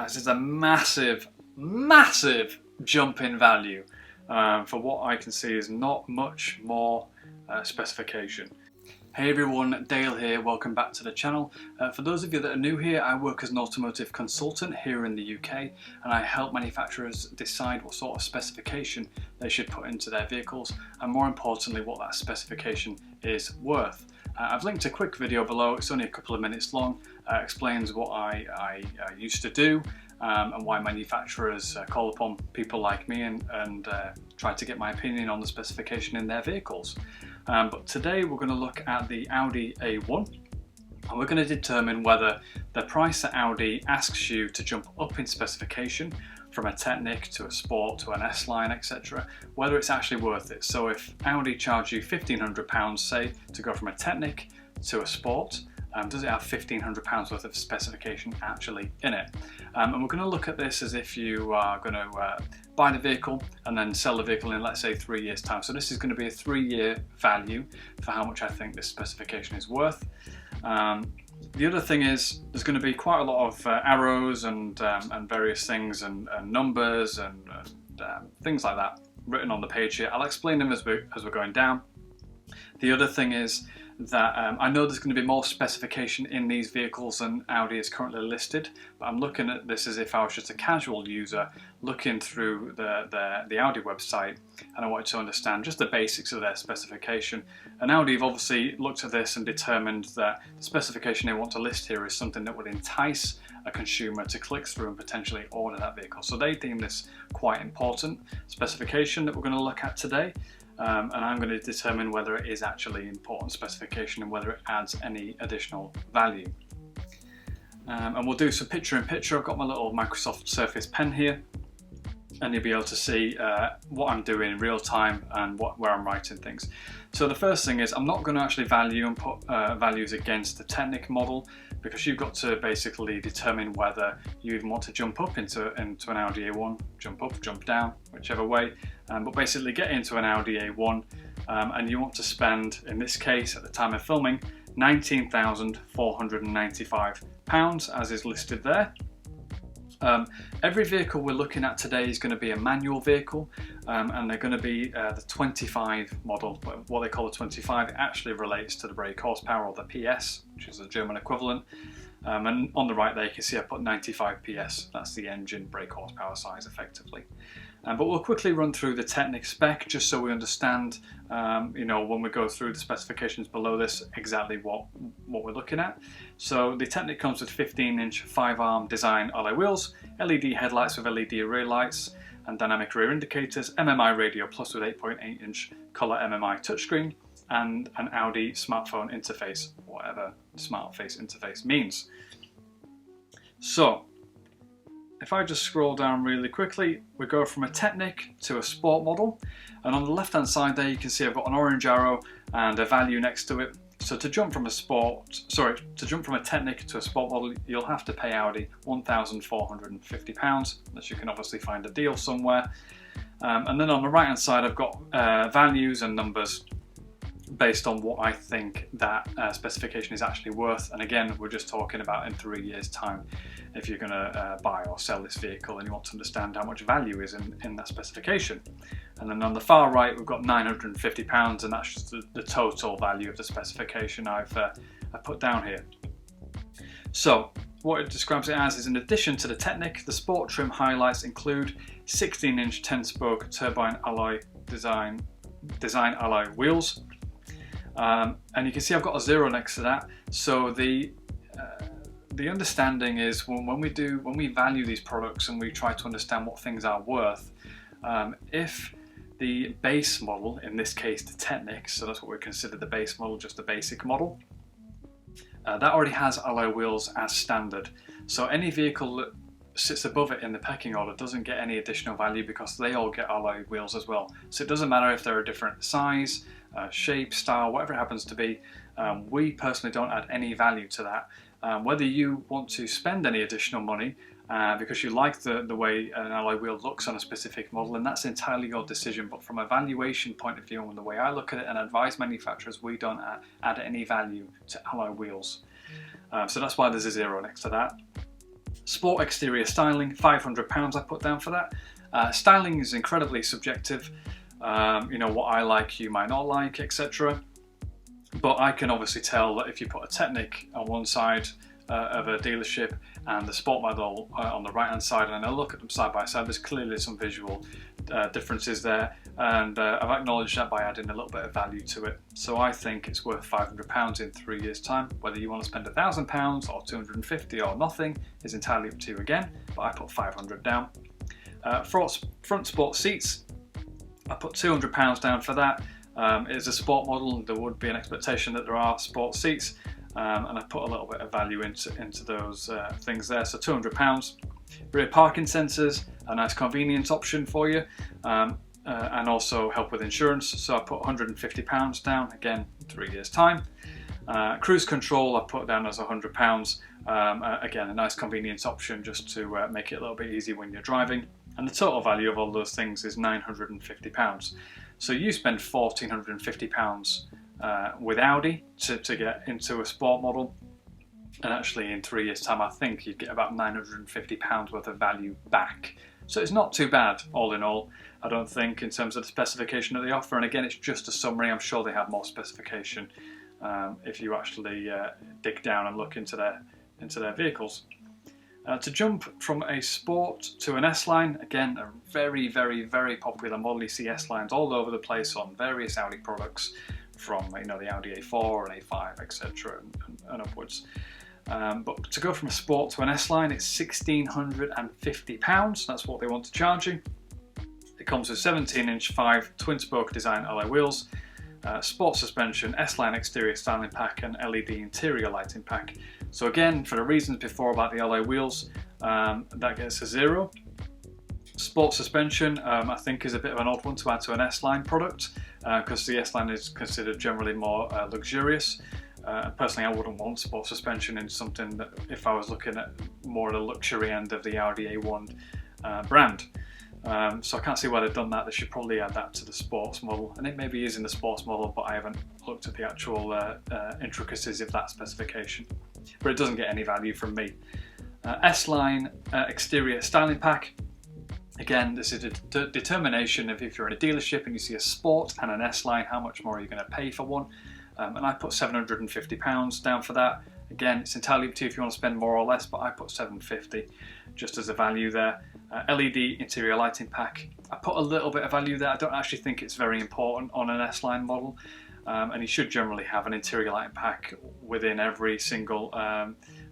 This is a massive, massive jump in value for what I can see is not much more specification. Hey everyone, Dale here, welcome back to the channel. For those of you that are new here, I work as an automotive consultant here in the UK, and I help manufacturers decide what sort of specification they should put into their vehicles, and more importantly what that specification is worth. I've linked a quick video below, it's only a couple of minutes long, explains what I used to do and why manufacturers call upon people like me and try to get my opinion on the specification in their vehicles. But today we're going to look at the Audi A1, and we're going to determine whether the price that Audi asks you to jump up in specification from a Technik to a Sport to an S-Line, etc., whether it's actually worth it. So if Audi charge you £1,500, say, to go from a Technik to a Sport, does it have £1,500 worth of specification actually in it? And we're going to look at this as if you are going to buy the vehicle and then sell the vehicle in, let's say, 3 years' time. So this is going to be a 3-year value for how much I think this specification is worth. The other thing is there's going to be quite a lot of arrows and various things and numbers and things like that written on the page here. I'll explain them as we're going down. The other thing is that I know there's going to be more specification in these vehicles than Audi is currently listed, but I'm looking at this as if I was just a casual user looking through the Audi website, and I wanted to understand just the basics of their specification. And Audi have obviously looked at this and determined that the specification they want to list here is something that would entice a consumer to click through and potentially order that vehicle. So they deem this quite important specification that we're going to look at today. And I'm going to determine whether it is actually important specification and whether it adds any additional value. And we'll do some picture in picture. I've got my little Microsoft Surface pen here, and you'll be able to see what I'm doing in real time and where I'm writing things. So the first thing is I'm not going to actually value and put values against the Technik model, because you've got to basically determine whether you even want to jump up into an Audi A1, jump up, jump down, whichever way, but basically get into an Audi A1 and you want to spend, in this case at the time of filming, £19,495 as is listed there. Every vehicle we're looking at today is going to be a manual vehicle, and they're going to be the 25 model. What they call the 25, it actually relates to the brake horsepower, or the PS, which is the German equivalent. And on the right there you can see I put 95 PS, that's the engine brake horsepower size effectively. But we'll quickly run through the Technik spec just so we understand, when we go through the specifications below this, exactly what we're looking at. So the Technik comes with 15-inch 5-arm design alloy wheels, LED headlights with LED rear lights and dynamic rear indicators, MMI radio plus with 8.8-inch colour MMI touchscreen, and an Audi smartphone interface, whatever smart face interface means. So if I just scroll down really quickly, we go from a Technik to a Sport model, and on the left hand side there you can see I've got an orange arrow and a value next to it. So to jump from a Technik to a Sport model, you'll have to pay Audi £1,450, unless you can obviously find a deal somewhere. And then on the right hand side I've got values and numbers based on what I think that specification is actually worth. And again, we're just talking about in 3 years' time, if you're going to buy or sell this vehicle and you want to understand how much value is in that specification. And then on the far right we've got £950, and that's just the total value of the specification I've put down here. So what it describes it as is, in addition to the Technik, the Sport trim highlights include 16-inch 10-spoke turbine alloy design alloy wheels. And you can see I've got a 0 next to that. So the understanding is when we value these products and we try to understand what things are worth, if the base model, in this case the Technik, so that's what we consider the base model, just the basic model, that already has alloy wheels as standard. So any vehicle that sits above it in the pecking order doesn't get any additional value because they all get alloy wheels as well. So it doesn't matter if they're a different size, shape, style, whatever it happens to be. We personally don't add any value to that. Whether you want to spend any additional money because you like the way an alloy wheel looks on a specific model, and that's entirely your decision. But from a valuation point of view and the way I look at it and advise manufacturers, we don't add any value to alloy wheels. So that's why there's a 0 next to that. Sport exterior styling, £500 I put down for that. Styling is incredibly subjective. You know, what I like you might not like, etc. But I can obviously tell that if you put a Technik on one side of a dealership and the sport model on the right hand side, and I look at them side by side, there's clearly some visual differences there, and I've acknowledged that by adding a little bit of value to it. So I think it's worth £500 in 3 years time. Whether you want to spend £1,000 or 250 or nothing is entirely up to you again, but I put 500 down. Front sport seats, I put £200 down for that. It is a sport model, there would be an expectation that there are sport seats, and I put a little bit of value into those things there, so £200. Rear parking sensors, a nice convenience option for you, and also help with insurance, so I put £150 down, again 3 years time. Cruise control I put down as £100, again a nice convenience option just to make it a little bit easy when you're driving, and the total value of all those things is £950. So you spend £1,450 with Audi to get into a sport model, and actually in 3 years time I think you'd get about £950 worth of value back. So it's not too bad all in all, I don't think, in terms of the specification that they offer. And again, it's just a summary. I'm sure they have more specification if you actually dig down and look into their vehicles. To jump from a Sport to an S-Line, again a very, very, very popular model. You see S-Lines all over the place on various Audi products, from the Audi A4 and A5, etc. and upwards. But to go from a Sport to an S-Line, it's £1,650. That's what they want to charge you. It comes with 17-inch 5 twin-spoke design alloy wheels, sport suspension, S-Line exterior styling pack, and LED interior lighting pack. So again, for the reasons before about the alloy wheels, that gets a 0. Sport suspension, I think, is a bit of an odd one to add to an S-Line product, because the S-Line is considered generally more luxurious. Personally, I wouldn't want sport suspension in something that, if I was looking at more at the luxury end of the Audi A1 brand. So I can't see why they've done that. They should probably add that to the sports model, and it maybe is in the sports model, but I haven't looked at the actual intricacies of that specification. But it doesn't get any value from me. S-Line exterior styling pack. Again, this is a determination of if you're in a dealership and you see a Sport and an S-Line, how much more are you going to pay for one? And I put £750 down for that. Again, it's entirely up to you if you want to spend more or less, but I put £750 just as a value there. LED interior lighting pack, I put a little bit of value there. I don't actually think it's very important on an S-Line model, and you should generally have an interior lighting pack within every single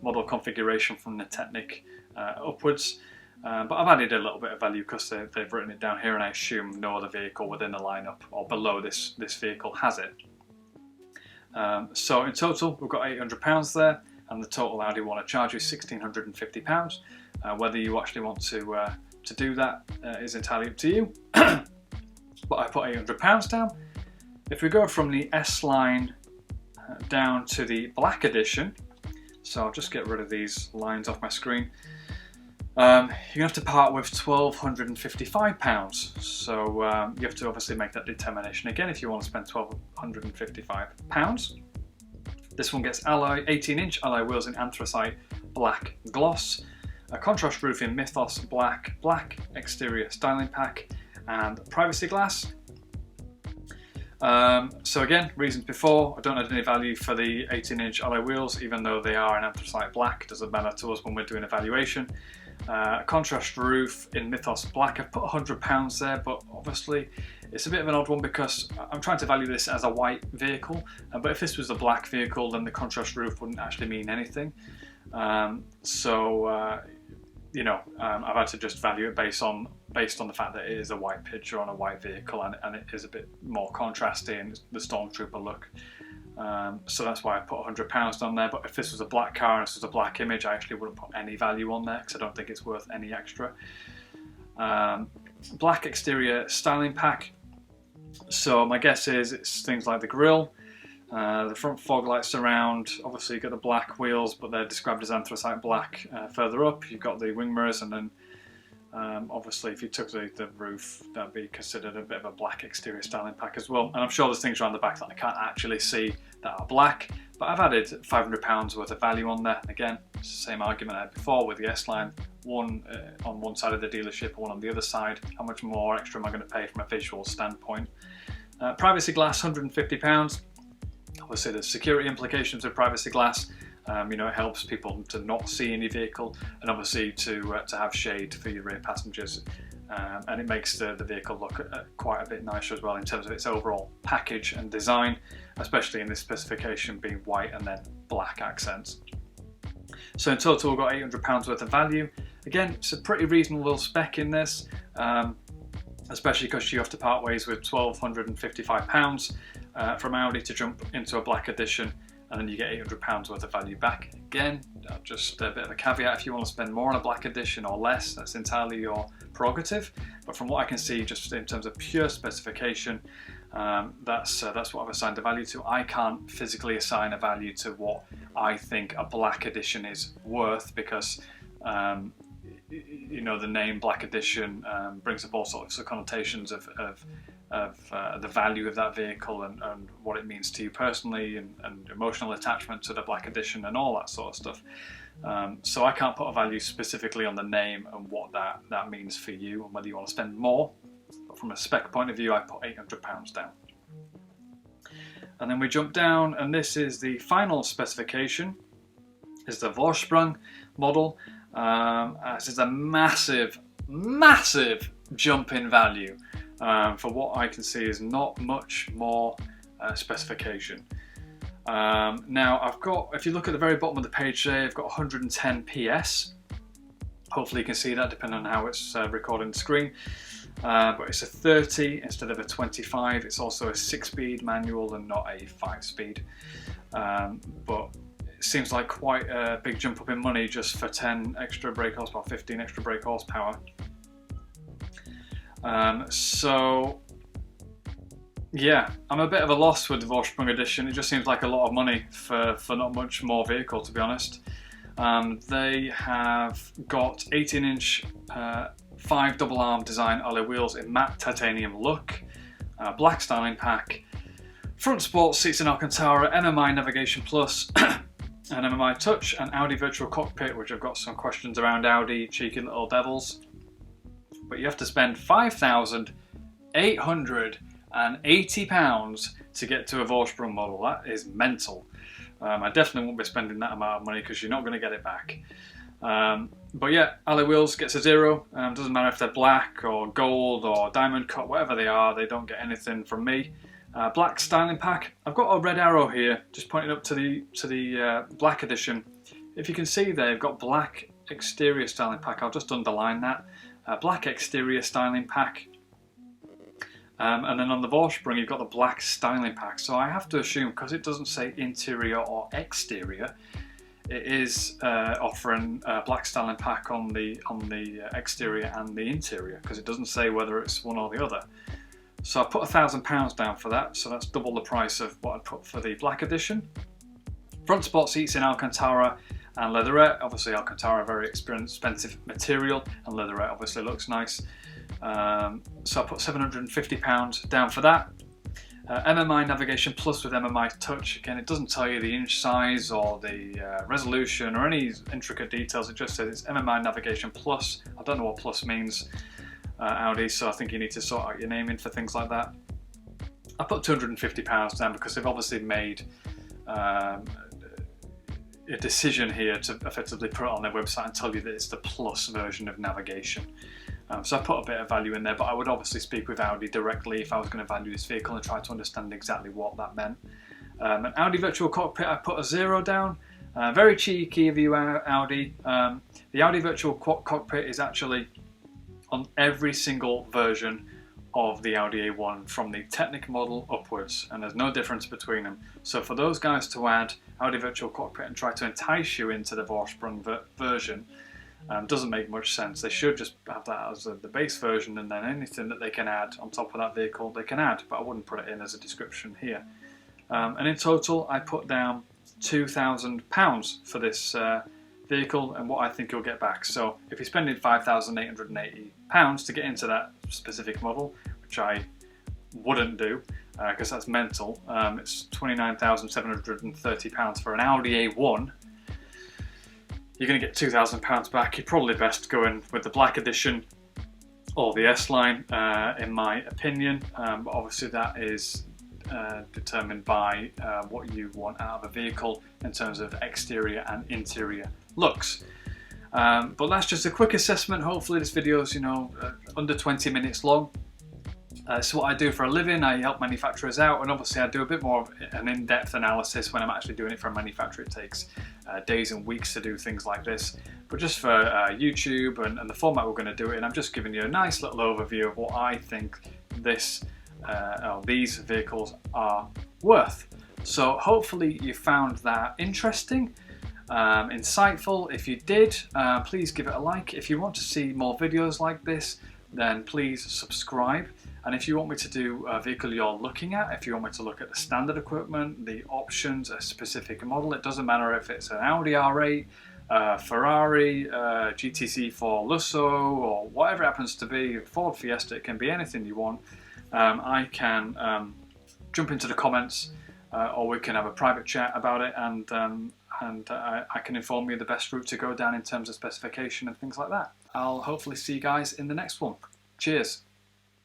model configuration from the Technik upwards. But I've added a little bit of value because they've written it down here, and I assume no other vehicle within the lineup or below this vehicle has it. So in total, we've got £800 there, and the total Audi want to charge you £1,650. Whether you actually want to do that is entirely up to you. But I put £800 down. If we go from the S-Line down to the Black Edition, so I'll just get rid of these lines off my screen. You're going to have to part with £1,255, so you have to obviously make that determination again if you want to spend £1,255. This one gets alloy 18-inch alloy wheels in anthracite black gloss, a contrast roof in Mythos black exterior styling pack, and privacy glass. So again, reasons before, I don't add any value for the 18-inch alloy wheels, even though they are in anthracite black. Doesn't matter to us when we're doing evaluation. Contrast roof in Mythos black, I've put £100 there, but obviously it's a bit of an odd one because I'm trying to value this as a white vehicle, but if this was a black vehicle, then the contrast roof wouldn't actually mean anything. You know, I've had to just value it based on the fact that it is a white picture on a white vehicle, and it is a bit more contrasty in the Stormtrooper look. So that's why I put £100 on there. But if this was a black car and this was a black image, I actually wouldn't put any value on there because I don't think it's worth any extra. Black exterior styling pack. So my guess is it's things like the grille, the front fog lights surround. Obviously you've got the black wheels, but they're described as anthracite black. Further up you've got the wing mirrors, and then obviously if you took the roof, that'd be considered a bit of a black exterior styling pack as well. And I'm sure there's things around the back that I can't actually see that are black, but I've added £500 worth of value on there. Again, it's the same argument I had before with the S-Line, one on one side of the dealership, one on the other side. How much more extra am I going to pay from a visual standpoint? Privacy glass, £150. Obviously there's security implications of privacy glass. You know, it helps people to not see in your vehicle, and obviously to have shade for your rear passengers. And it makes the vehicle look quite a bit nicer as well in terms of its overall package and design, especially in this specification being white and then black accents. So in total we've got £800 worth of value. Again, it's a pretty reasonable spec in this, especially because you have to part ways with £1,255 from Audi to jump into a black edition, and then you get £800 worth of value back. Again, just a bit of a caveat, if you want to spend more on a black edition or less, that's entirely your prerogative. But from what I can see, just in terms of pure specification, that's what I've assigned a value to. I can't physically assign a value to what I think a black edition is worth, because you know, the name Black Edition brings up all sorts of connotations of the value of that vehicle and what it means to you personally, and emotional attachment to the Black Edition and all that sort of stuff. So I can't put a value specifically on the name and what that means for you and whether you want to spend more. But from a spec point of view, I put £800 down. And then we jump down, and this is the final specification. This is the Vorsprung model. This is a massive jump in value for what I can see is not much more specification. Now I've got, if you look at the very bottom of the page there, I've got 110 PS. Hopefully you can see that depending on how it's recording the screen. But it's a 30 instead of a 25. It's also a 6-speed manual and not a 5-speed. But it seems like quite a big jump up in money just for 10 extra brake horsepower, 15 extra brake horsepower. So yeah, I'm a bit of a loss with the Vorsprung Edition. It just seems like a lot of money for not much more vehicle, to be honest. They have got 18-inch 5 double-arm design alloy wheels in matte titanium look, black styling pack, front sports seats in Alcantara, MMI Navigation Plus, and MMI Touch, and Audi Virtual Cockpit, which I've got some questions around Audi, cheeky little devils. But you have to spend £5,880 to get to a Vorsprung model. That is mental. I definitely won't be spending that amount of money because you're not going to get it back. But yeah, alloy wheels gets a 0. Doesn't matter if they're black or gold or diamond cut, whatever they are, they don't get anything from me. Black styling pack. I've got a red arrow here, just pointing up to the black edition. If you can see there, I've got black exterior styling pack. I'll just underline that. Black exterior styling pack. And then on the Vorsprung you've got the black styling pack. So I have to assume, because it doesn't say interior or exterior, it is offering a black styling pack on the exterior and the interior, because it doesn't say whether it's one or the other. So I put £1,000 down for that, so that's double the price of what I put for the black edition. Front sport seats in Alcantara and leatherette. Obviously Alcantara, very expensive material, and leatherette obviously looks nice. So I put £750 down for that. MMI Navigation Plus with MMI Touch. Again, it doesn't tell you the inch size or the resolution or any intricate details. It just says it's MMI Navigation Plus. I don't know what plus means, Audi, so I think you need to sort out your naming for things like that. I put £250 down because they've obviously made a decision here to effectively put it on their website and tell you that it's the plus version of navigation. So I put a bit of value in there, but I would obviously speak with Audi directly if I was going to value this vehicle and try to understand exactly what that meant. An Audi Virtual Cockpit, I put a 0 down. Very cheeky of you, Audi. The Audi Virtual Cockpit is actually on every single version of the Audi A1 from the Technik model upwards, and there's no difference between them. So for those guys to add Audi Virtual Cockpit and try to entice you into the Vorsprung version doesn't make much sense. They should just have that as the base version, and then anything that they can add on top of that vehicle they can add, but I wouldn't put it in as a description here. And in total I put down £2,000 for this vehicle and what I think you'll get back. So if you're spending £5,880 to get into that specific model, which I wouldn't do, because that's mental. It's £29,730 for an Audi A1. You're going to get £2,000 back. You're probably best going with the black edition or the S-Line, in my opinion. But obviously that is determined by what you want out of a vehicle in terms of exterior and interior looks. But that's just a quick assessment. Hopefully this video is, under 20 minutes long. It's what I do for a living. I help manufacturers out, and obviously I do a bit more of an in-depth analysis when I'm actually doing it for a manufacturer. It takes days and weeks to do things like this, but just for YouTube and the format we're going to do it in, I'm just giving you a nice little overview of what I think these vehicles are worth. So hopefully you found that interesting, insightful. If you did, please give it a like. If you want to see more videos like this, then please subscribe. And if you want me to do a vehicle you're looking at, if you want me to look at the standard equipment, the options, a specific model, it doesn't matter if it's an Audi R8, Ferrari, GTC4 Lusso, or whatever it happens to be, Ford Fiesta, it can be anything you want. I can jump into the comments, or we can have a private chat about it, and I can inform you the best route to go down in terms of specification and things like that. I'll hopefully see you guys in the next one. Cheers.